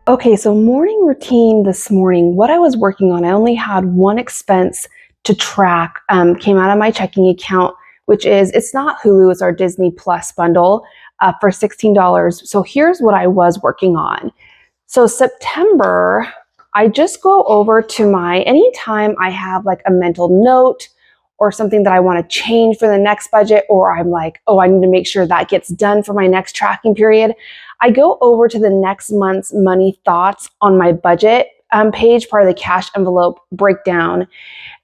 Okay, so morning routine this morning, what I was working on, I only had one expense to track, came out of my checking account, which is, it's not Hulu, it's our Disney Plus bundle for $16. So here's what I was working on. So September, I just go over to anytime I have like a mental note or something that I want to change for the next budget, or I'm like, oh, I need to make sure that gets done for my next tracking period. I go over to the next month's money thoughts on my budget page, part of the cash envelope breakdown.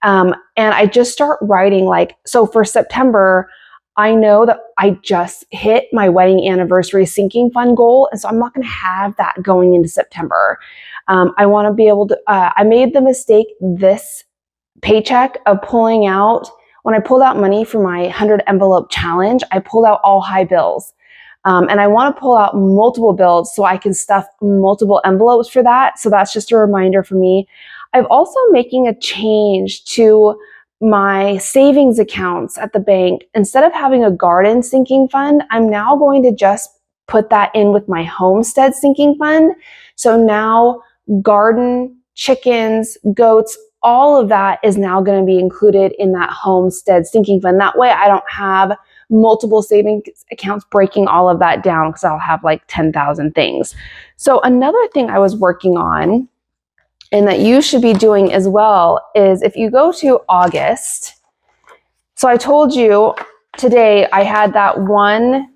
And I just start writing so for September, I know that I just hit my wedding anniversary sinking fund goal. And so I'm not going to have that going into September. I want to be able to, I made the mistake this paycheck of pulling out, when I pulled out money for my 100 envelope challenge, I pulled out all high bills. And I want to pull out multiple bills so I can stuff multiple envelopes for that. So that's just a reminder for me. I'm also making a change to my savings accounts at the bank. Instead of having a garden sinking fund, I'm now going to just put that in with my homestead sinking fund. So now garden, chickens, goats, all of that is now going to be included in that homestead sinking fund. That way I don't have multiple savings accounts breaking all of that down, because I'll have like 10,000 things. So another thing I was working on, and that you should be doing as well, is if you go to August. So I told you today I had that one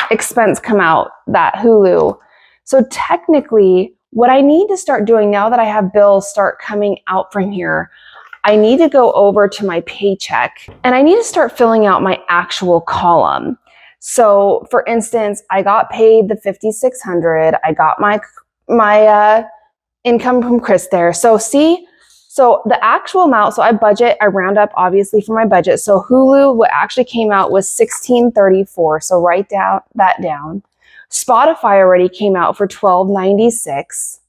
expense come out, that Hulu. So technically, what I need to start doing now that I have bills start coming out from here, I need to go over to my paycheck and I need to start filling out my actual column. So for instance, I got paid the $5,600. I got my income from Chris there. So the actual amount, so I round up obviously for my budget. So Hulu, what actually came out was $1,634. So write that down. Spotify already came out for $1,296.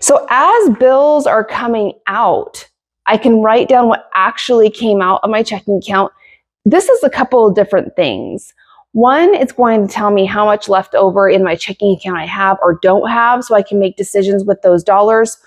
So as bills are coming out, I can write down what actually came out of my checking account. This is a couple of different things. One, it's going to tell me how much left over in my checking account I have or don't have, so I can make decisions with those dollars.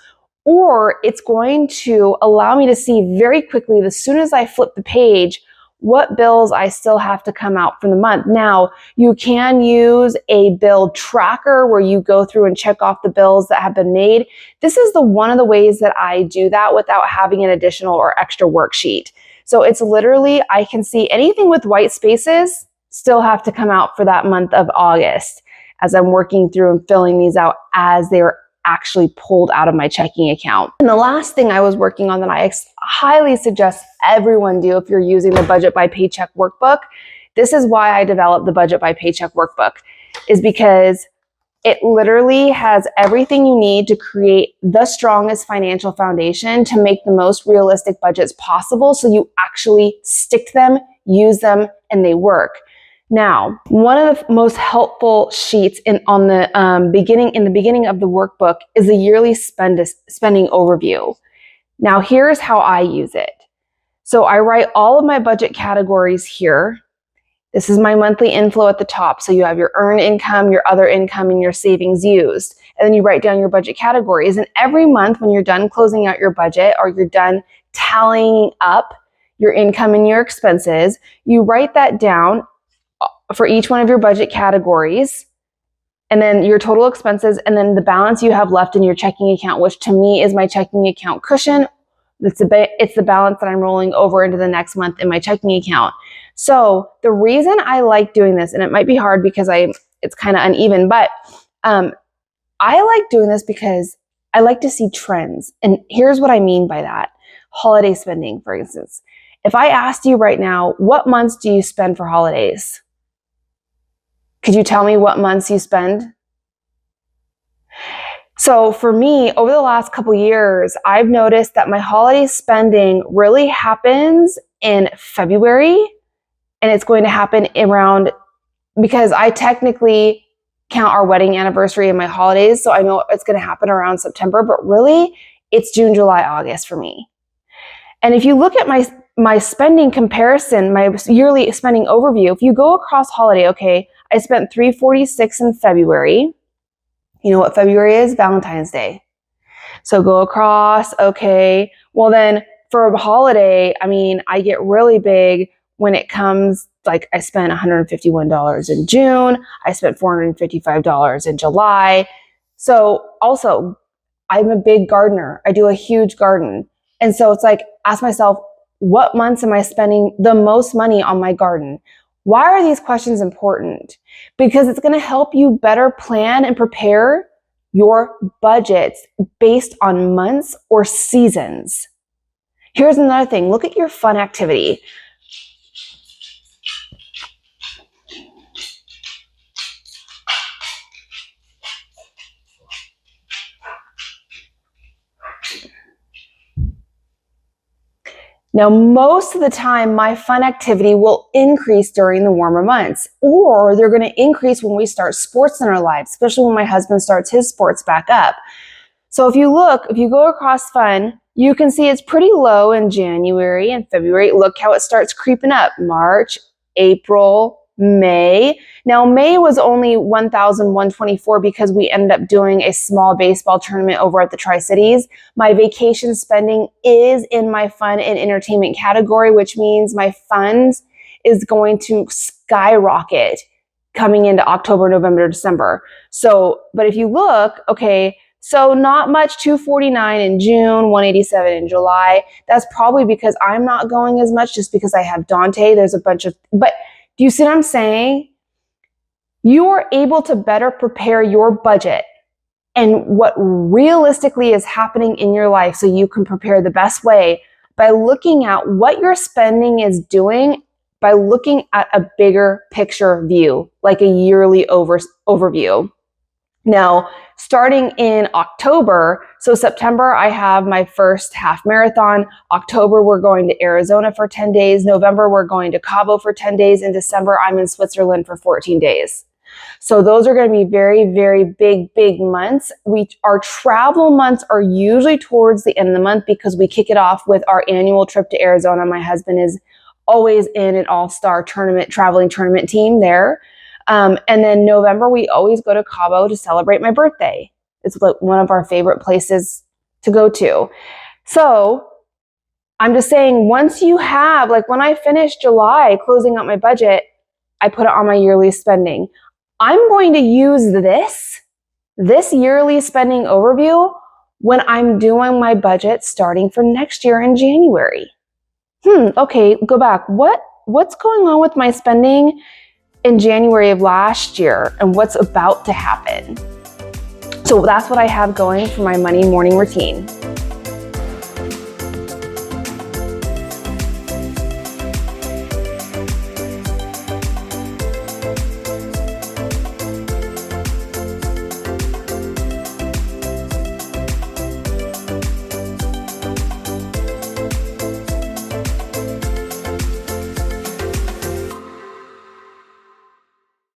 Or it's going to allow me to see very quickly, as soon as I flip the page, what bills I still have to come out from the month. Now, you can use a bill tracker where you go through and check off the bills that have been made. This is one of the ways that I do that without having an additional or extra worksheet. So it's literally, I can see anything with white spaces still have to come out for that month of August as I'm working through and filling these out as they're actually pulled out of my checking account. And the last thing I was working on that I highly suggest everyone do if you're using the Budget by Paycheck Workbook, this is why I developed the Budget by Paycheck Workbook, is because it literally has everything you need to create the strongest financial foundation to make the most realistic budgets possible, so you actually stick to them, use them, and they work. Now, one of the most helpful sheets in the beginning of the workbook is the Yearly Spending Overview. Now, here's how I use it. So I write all of my budget categories here. This is my monthly inflow at the top. So you have your earned income, your other income, and your savings used. And then you write down your budget categories. And every month when you're done closing out your budget, or you're done tallying up your income and your expenses, you write that down for each one of your budget categories, and then your total expenses, and then the balance you have left in your checking account, which to me is my checking account cushion. It's the balance that I'm rolling over into the next month in my checking account. So the reason I like doing this, and it might be hard because it's kind of uneven, but I like doing this because I like to see trends. And here's what I mean by that. Holiday spending, for instance. If I asked you right now, what months do you spend for holidays? Could you tell me what months you spend? So for me, over the last couple years, I've noticed that my holiday spending really happens in February, and it's going to happen because I technically count our wedding anniversary and my holidays, so I know it's going to happen around September, but really it's June, July, August for me. And if you look at my spending comparison, my yearly spending overview, if you go across holiday, okay, I spent $346 in February. You know what February is? Valentine's Day. So go across, okay. Well then for a holiday, I mean, I get really big when it comes, like I spent $151 in June. I spent $455 in July. So also, I'm a big gardener. I do a huge garden. And so it's like, ask myself, what months am I spending the most money on my garden? Why are these questions important? Because it's going to help you better plan and prepare your budgets based on months or seasons. Here's another thing. Look at your fun activity. Now, most of the time, my fun activity will increase during the warmer months, or they're going to increase when we start sports in our lives, especially when my husband starts his sports back up. So if you go across fun, you can see it's pretty low in January and February. Look how it starts creeping up. March, April, May. Now, May was only $1,124 because we ended up doing a small baseball tournament over at the Tri-Cities. My vacation spending is in my fun and entertainment category, which means my funds is going to skyrocket coming into October, November, December. So, but if you look, okay, so not much, $249 in June, $187 in July. That's probably because I'm not going as much just because I have Dante. There's a bunch of, but do you see what I'm saying? You are able to better prepare your budget and what realistically is happening in your life so you can prepare the best way by looking at what your spending is doing, by looking at a bigger picture view, like a yearly overview. Now, starting in October, so September, I have my first half marathon. October, we're going to Arizona for 10 days. November, we're going to Cabo for 10 days. In December, I'm in Switzerland for 14 days. So those are going to be very, very big months. Our travel months are usually towards the end of the month because we kick it off with our annual trip to Arizona. My husband is always in an all-star traveling tournament team there. And then November, we always go to Cabo to celebrate my birthday. It's like one of our favorite places to go to. So I'm just saying, once you have, like when I finish July closing out my budget, I put it on my yearly spending. I'm going to use this yearly spending overview when I'm doing my budget starting for next year in January. Okay, go back. What's going on with my spending in January of last year and what's about to happen? So that's what I have going for my money morning routine.